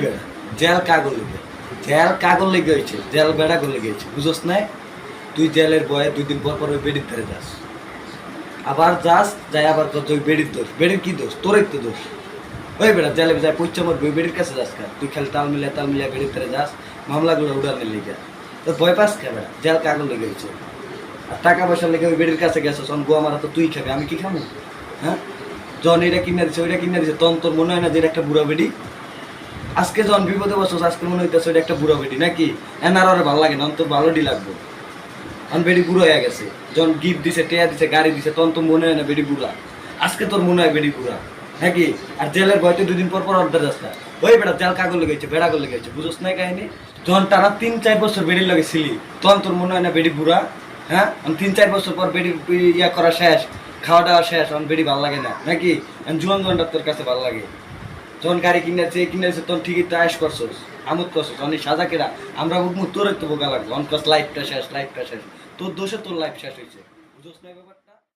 বেড়া জেল কাগজ লেগে জেল কাগজ লেগে হয়েছে জেল বেড়া গলে গেছে বুঝোস না তুই জেলের বয়ে 2 দিন পর পর ওই বেডির ধারে যাস আবার যাস যাই আবার তুই বেডির দোষ বেডির কি দোষ তোরই তো দোষ ওই বেড়া জেলে যায় পয়সা মর বেডির কাছে যাস কা তুই খালি তাল মিলিয়ে বেডির ধারে যাস মামলাগুলো উড়ানের লেগে তোর ভয় পাস কে বেড়া জেল কাগজ লেগে হয়েছে আর টাকা পয়সা লেগে ওই বেডির কাছে গেছো গো আমার তো তুই খাবি আমি কি খাবো হ্যাঁ জন এটা কিনে দিচ্ছে ওইটা কিনে দিচ্ছে তোর মনে হয় না যে একটা বুড়া বেডি আজকে যখন বিপদে বসছ আজকে মনে হইতেছে ওইটা একটা বুড়া বেডি নাকি এনার আর ভালো লাগে না তোর ভালোটি লাগবে কারণ বেডি বুড়ো হয়ে গেছে যখন গিফট দিছে টেয়া দিছে গাড়ি দিছে তখন তো মনে হয় না বেডি বুড়া আজকে তোর মনে হয় বেডি বুড়া নাকি আর জেলের ভয়তে 2 দিন পর পর অর্ডার রাস্তা ওই বেটা জেল কাগজ লেগেছে বেড়া গলে গেছে বুঝোস না কাহিনি যখন টানা 3-4 বছর বেডির লাগে ছিলি তখন তোর মনে হয় না বেডি বুড়া হ্যাঁ 3-4 বছর পর বেডি ইয়া করা শেষ খাওয়া দাওয়া শেষ তখন বেডি ভালো লাগে না নাকি জুয়ানটা তোর কাছে ভালো লাগে যখন গাড়ি কিনেছে তখন ঠিকই তো আয়েস করছোস আমোদ করছোস অনেক সাজা কেরা আমরা তোর একটু বোকা লাগলো অনকস লাইফটা শেষ তোর দোষে তোর লাইফ শেষ হয়েছে বুঝোস না ব্যাপারটা।